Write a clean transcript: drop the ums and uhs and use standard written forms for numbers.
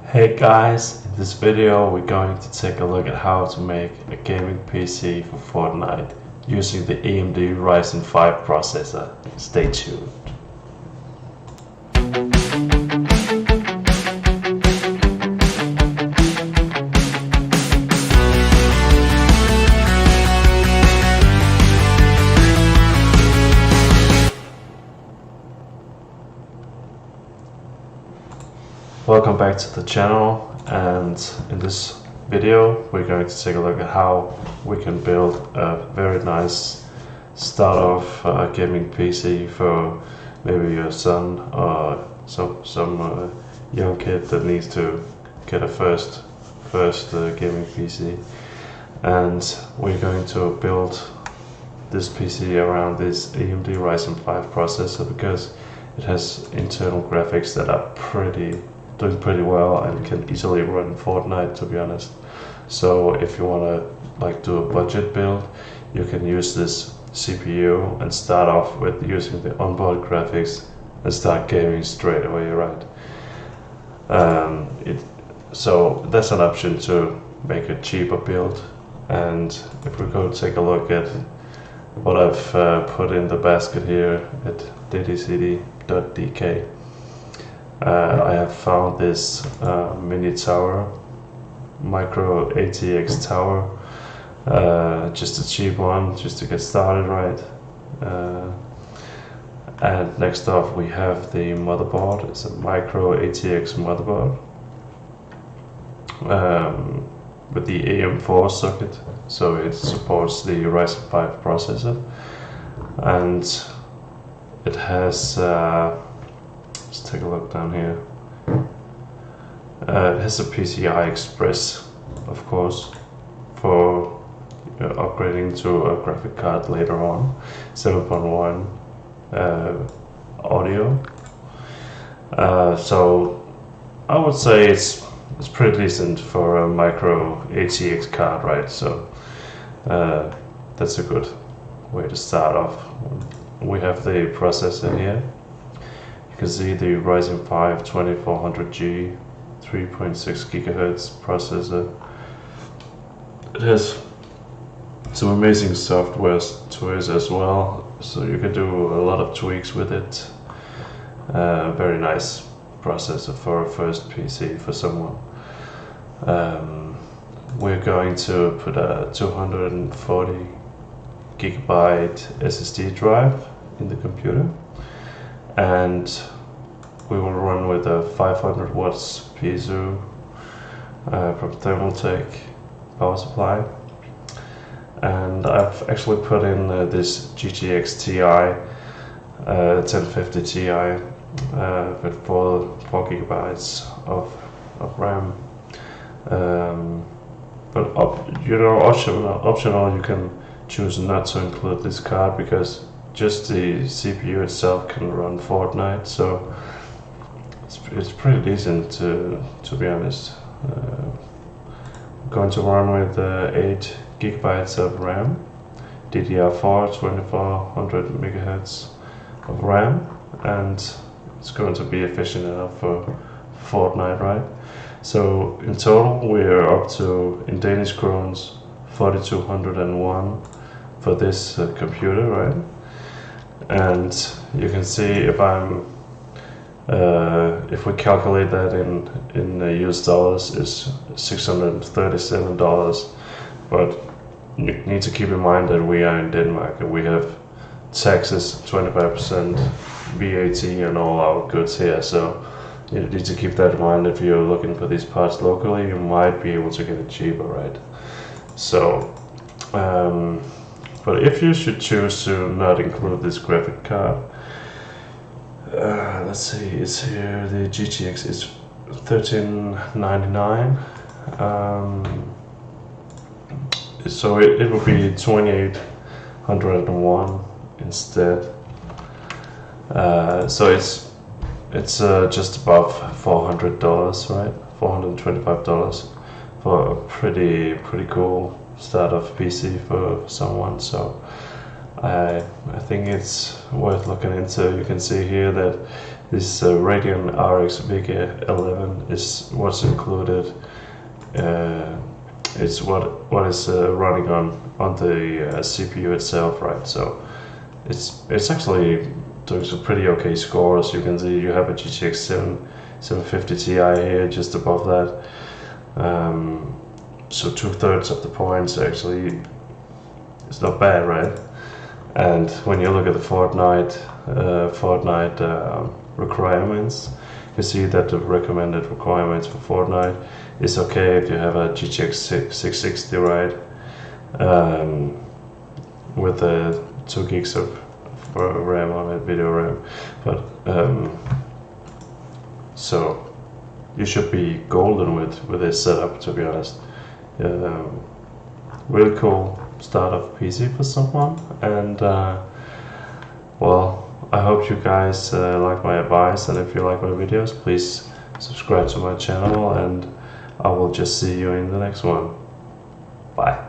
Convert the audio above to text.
Hey guys, in this video we're going to take a look at how to make a gaming PC for Fortnite using the AMD Ryzen 5 processor. Stay tuned. Welcome back to the channel, and in this video we're going to take a look at how we can build a very nice start-off gaming PC for maybe your son or some young kid that needs to get a first gaming PC. And we're going to build this PC around this AMD Ryzen 5 processor because it has internal graphics that are doing pretty well and can easily run Fortnite, to be honest. So if you want to do a budget build, you can use this CPU and start off with using the onboard graphics and start gaming straight away, right? So that's an option to make a cheaper build. And if we go take a look at what I've put in the basket here at ddcd.dk, I have found this mini tower, micro ATX tower, just a cheap one, just to get started, right? And next off we have the motherboard. It's a micro ATX motherboard with the AM4 socket, so it supports the Ryzen 5 processor, and it has let's take a look down here. It has a PCI Express, of course, for upgrading to a graphic card later on. 7.1 audio. So I would say it's pretty decent for a micro ATX card, right? So that's a good way to start off. We have the processor here. You can see the Ryzen 5 2400G 3.6 GHz processor. It has some amazing software to it as well, so you can do a lot of tweaks with it. Very nice processor for a first PC for someone. We're going to put a 240 gigabyte SSD drive in the computer, and we will run with a 500 watts piezo from Thermaltake power supply. And I've actually put in this GTX TI 1050 Ti with 4 gigabytes of RAM. But optional, you can choose not to include this card because just the CPU itself can run Fortnite, so it's pretty decent to be honest. I'm going to run with 8 gigabytes of RAM, DDR4 2400 megahertz of RAM, and it's going to be efficient enough for Fortnite, right? So in total we're up to, in Danish krones, 4201 for this computer, right? And you can see if we calculate that in US dollars, is $637. But you need to keep in mind that we are in Denmark and we have taxes, 25% VAT on all our goods here. So you need to keep that in mind. If you're looking for these parts locally, you might be able to get it cheaper, right? So but if you should choose to not include this graphic card, let's see, it's here, the GTX is $1399, so it will be 2801 instead. So it's just above $400, right? $425 for a pretty cool start-off PC for someone. So I think it's worth looking into. You can see here that This Radeon RX Vega 11 is what's included. It's what is running on the CPU itself, right? So it's actually doing some pretty okay scores. You can see you have a GTX 750 Ti here just above that. So 2/3 of the points actually is not bad, right? And when you look at the Fortnite requirements, you see that the recommended requirements for Fortnite is okay if you have a GTX 660, right? With 2 gigs of RAM on it, video RAM. But so you should be golden with this setup, to be honest. Really cool startup PC for someone, and well, I hope you guys like my advice, and if you like my videos, please subscribe to my channel, and I will just see you in the next one. Bye.